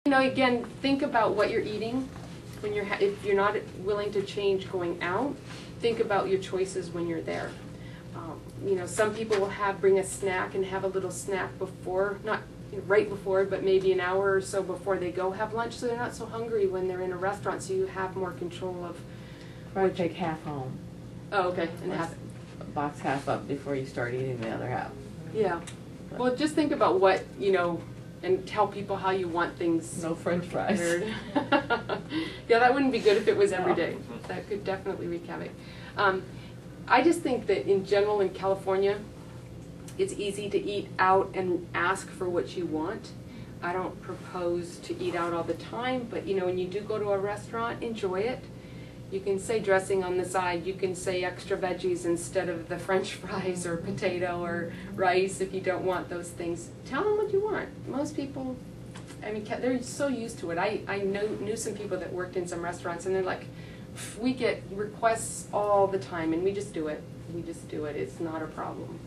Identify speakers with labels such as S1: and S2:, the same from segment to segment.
S1: You know, again, think about what you're eating when you're, if you're not willing to change going out, think about your choices when you're there. You know, some people will bring a snack and have a little snack before, not right before, but maybe an hour or so before they go have lunch, so they're not so hungry when they're in a restaurant, so you have more control of.
S2: Probably take half home.
S1: Oh, okay, and half.
S2: Box half up before you start eating the other half.
S1: Yeah. Well, just think about what, you know, and tell people how you want things.
S2: No French fries.
S1: Yeah, that wouldn't be good if it was every day. That could definitely wreak havoc. I just think that in general in California, it's easy to eat out and ask for what you want. I don't propose to eat out all the time, but you know, when you do go to a restaurant, enjoy it. You can say dressing on the side, you can say extra veggies instead of the French fries or potato or rice if you don't want those things. Tell them what you want. Most people, I mean, they're so used to it. I knew some people that worked in some restaurants and they're like, we get requests all the time and we just do it. We just do it. It's not a problem.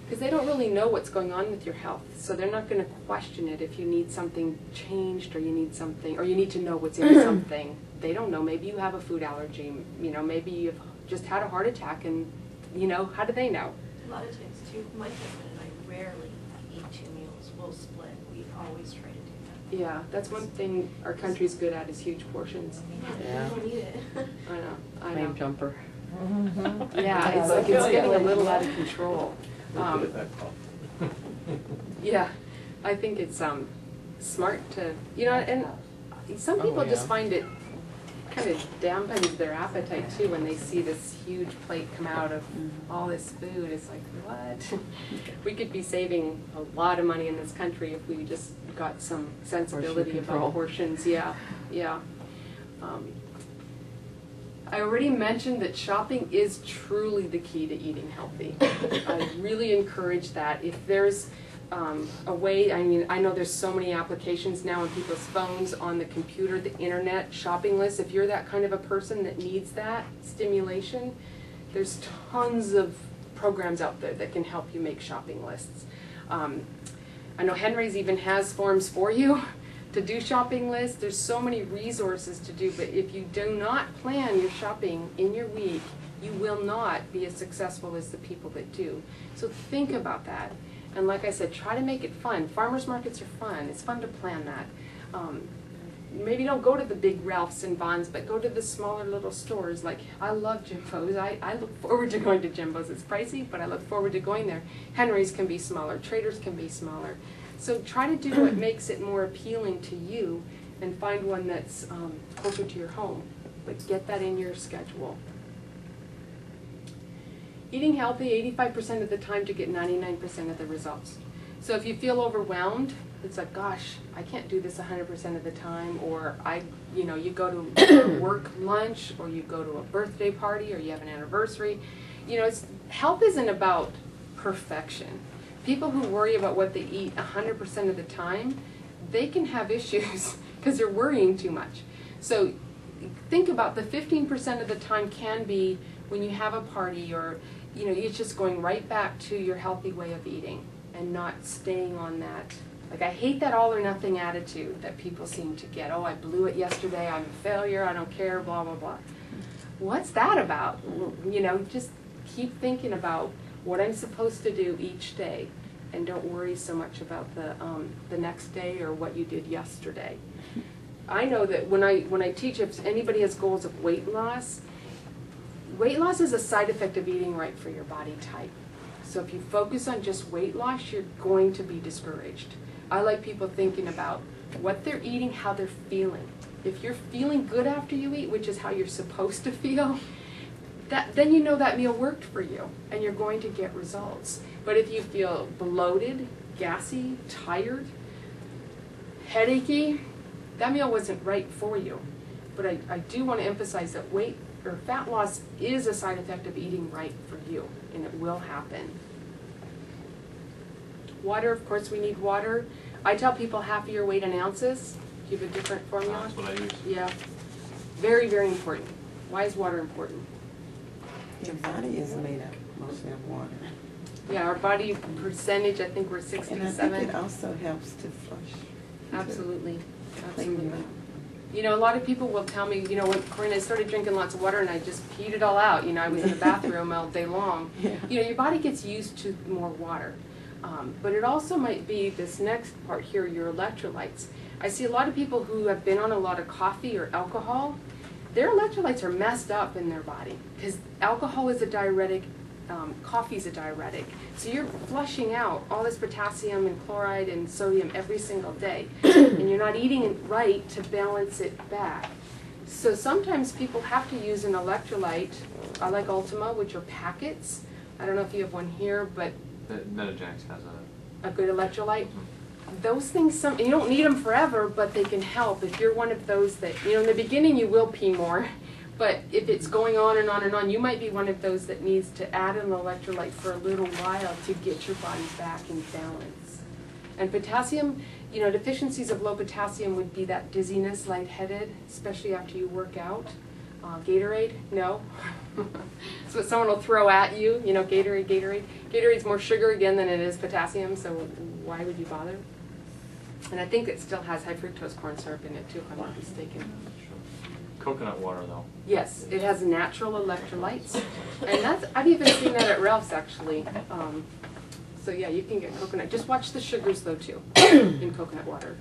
S1: Because they don't really know what's going on with your health, so they're not going to question it if you need something changed or you need something, or you need to know what's in something. They don't know. Maybe you have a food allergy. You know, maybe you've just had a heart attack, and you know, how do they know?
S3: A lot of times, too, my husband and I rarely eat 2 meals. We'll split. We always try to do that.
S1: Yeah, that's one thing our country's good at is huge portions.
S3: Yeah, we don't need it.
S1: I know. I
S2: Name
S1: know.
S2: jumper.
S1: Yeah, it's like it's getting a little out of control. Yeah, I think it's smart to, you know, and some people just find it kind of dampens their appetite too when they see this huge plate come out of all this food. It's like, what? We could be saving a lot of money in this country if we just got some sensibility about portions. Yeah, yeah. I already mentioned that shopping is truly the key to eating healthy. I really encourage that. If there's a way, I mean, I know there's so many applications now on people's phones, on the computer, the internet, shopping lists. If you're that kind of a person that needs that stimulation, there's tons of programs out there that can help you make shopping lists. I know Henry's even has forms for you to do shopping lists. There's so many resources to do, but if you do not plan your shopping in your week, you will not be as successful as the people that do. So think about that. And like I said, try to make it fun. Farmers markets are fun. It's fun to plan that. Maybe don't go to the big Ralphs and Vons, but go to the smaller little stores. Like, I love Jimbo's. I look forward to going to Jimbo's. It's pricey, but I look forward to going there. Henry's can be smaller. Trader's can be smaller. So try to do what makes it more appealing to you and find one that's closer to your home. But get that in your schedule. Eating healthy 85% of the time to get 99% of the results. So if you feel overwhelmed, it's like, gosh, I can't do this 100% of the time, or you go to work lunch, or you go to a birthday party, or you have an anniversary. You know, health isn't about perfection. People who worry about what they eat 100% of the time, they can have issues because they're worrying too much. So think about the 15% of the time can be when you have a party, or you know, it's just going right back to your healthy way of eating and not staying on that. Like, I hate that all or nothing attitude that people seem to get. Oh, I blew it yesterday, I'm a failure, I don't care, blah, blah, blah. What's that about? You know, just keep thinking about what I'm supposed to do each day, and don't worry so much about the next day or what you did yesterday. I know that when I teach, if anybody has goals of weight loss is a side effect of eating right for your body type. So if you focus on just weight loss, you're going to be discouraged. I like people thinking about what they're eating, how they're feeling. If you're feeling good after you eat, which is how you're supposed to feel, then you know that meal worked for you and you're going to get results. But if you feel bloated, gassy, tired, headachy, that meal wasn't right for you. But I do want to emphasize that weight or fat loss is a side effect of eating right for you, and it will happen. Water, of course, we need water. I tell people half of your weight in ounces. Do you have a different formula?
S4: That's what I use.
S1: Yeah. Very, very important. Why is water important?
S5: Your body is made up mostly of water.
S1: Yeah, our body percentage, I think we're 67.
S5: And I think it also helps to flush.
S1: Absolutely, absolutely. You know, a lot of people will tell me, you know, when Coreen, I started drinking lots of water and I just peed it all out. You know, I was in the bathroom all day long.
S5: Yeah.
S1: You know, your body gets used to more water. But it also might be this next part here, your electrolytes. I see a lot of people who have been on a lot of coffee or alcohol. Their electrolytes are messed up in their body because alcohol is a diuretic, coffee is a diuretic. So you're flushing out all this potassium and chloride and sodium every single day, and you're not eating it right to balance it back. So sometimes people have to use an electrolyte. I like Ultima, which are packets. I don't know if you have one here, but
S4: Nedic has
S1: a good electrolyte. Those things, you don't need them forever, but they can help. If you're one of those that, you know, in the beginning you will pee more, but if it's going on and on and on, you might be one of those that needs to add an electrolyte for a little while to get your body back in balance. And potassium, you know, deficiencies of low potassium would be that dizziness, lightheaded, especially after you work out. Gatorade, no. So someone will throw at you, you know, Gatorade. Gatorade's more sugar again than it is potassium, so why would you bother? And I think it still has high fructose corn syrup in it too, if I'm not mistaken.
S4: Coconut water, though.
S1: Yes, it has natural electrolytes, and that's, I've even seen that at Ralph's actually. So yeah, you can get coconut. Just watch the sugars though too in coconut water.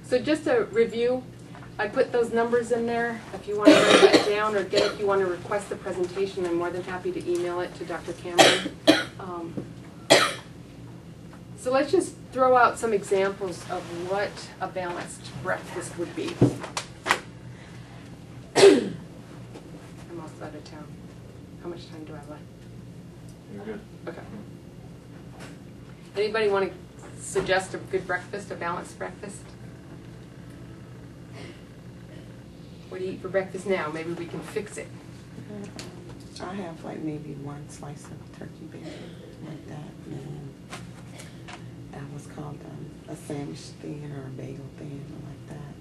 S1: So just a review. I put those numbers in there. If you want to write that down, or again, if you want to request the presentation, I'm more than happy to email it to Dr. Cameron. So let's just throw out some examples of what a balanced breakfast would be. I'm almost out of town. How much time do I have left?
S4: You're good.
S1: Okay. Anybody want to suggest a good breakfast, a balanced breakfast? What do you eat for breakfast now? Maybe we can fix it.
S5: I have like maybe one slice of turkey bacon, like that, and that was called a sandwich thin or a bagel thin, or like that.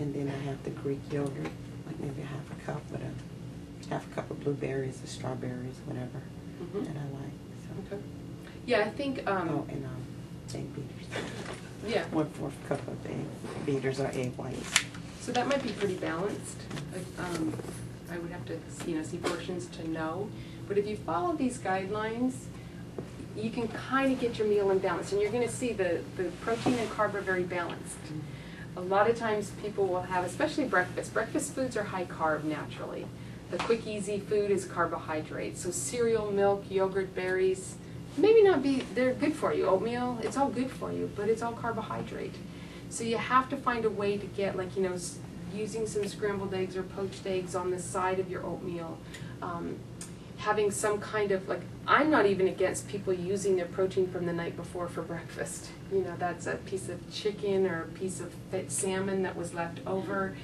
S5: And then I have the Greek yogurt, like maybe half a cup with half a cup of blueberries or strawberries, whatever that I like. So.
S1: Okay. Yeah, I think.
S5: And egg beaters.
S1: Yeah.
S5: 1/4 cup of egg beaters or egg whites.
S1: So that might be pretty balanced. I would have to, you know, see portions to know. But if you follow these guidelines, you can kind of get your meal in balance, and you're going to see the protein and carb are very balanced. A lot of times people will have, especially breakfast. Breakfast foods are high carb naturally. The quick, easy food is carbohydrate. So cereal, milk, yogurt, berries, maybe not be, they're good for you. Oatmeal, it's all good for you, but it's all carbohydrate. So you have to find a way to get, like, you know, using some scrambled eggs or poached eggs on the side of your oatmeal. Having some kind of, like, I'm not even against people using their protein from the night before for breakfast. You know, that's a piece of chicken or a piece of salmon that was left over.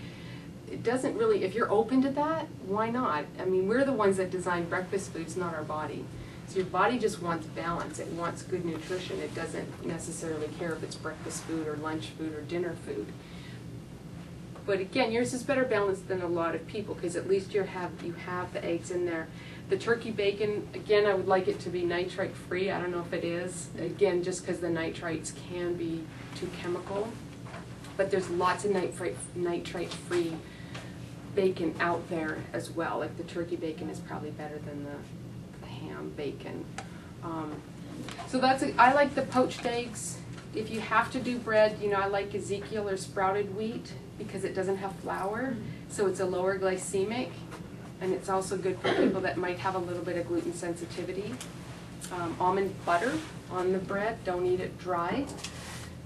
S1: It doesn't really, if you're open to that, why not? I mean, we're the ones that design breakfast foods, not our body. So your body just wants balance. It wants good nutrition. It doesn't necessarily care if it's breakfast food or lunch food or dinner food. But again, yours is better balanced than a lot of people because at least you have the eggs in there. The turkey bacon, again, I would like it to be nitrite free. I don't know if it is. Again, just because the nitrites can be too chemical. But there's lots of nitrite free bacon out there as well. Like the turkey bacon is probably better than the ham bacon. So I like the poached eggs. If you have to do bread, you know, I like Ezekiel or sprouted wheat because it doesn't have flour, so it's a lower glycemic, and it's also good for people that might have a little bit of gluten sensitivity. Almond butter on the bread, don't eat it dry.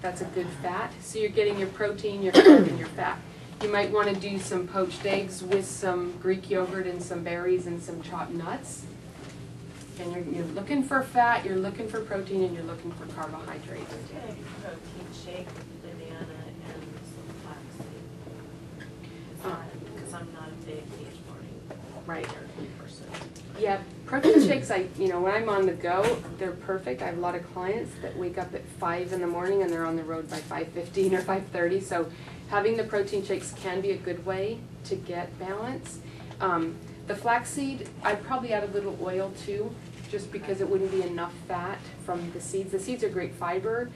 S1: That's a good fat. So you're getting your protein, your carb, and your fat. You might want to do some poached eggs with some Greek yogurt and some berries and some chopped nuts. And you're looking for fat, you're looking for protein, and you're looking for carbohydrate.
S3: Protein shake with banana and some flaxseed. Because I'm not a big each morning person.
S1: Yeah, protein shakes, when I'm on the go, they're perfect. I have a lot of clients that wake up at 5 in the morning and they're on the road by 5:15 or 5:30. So having the protein shakes can be a good way to get balance. The flaxseed, I'd probably add a little oil too. just because it wouldn't be enough fat from the seeds. The seeds are great fiber,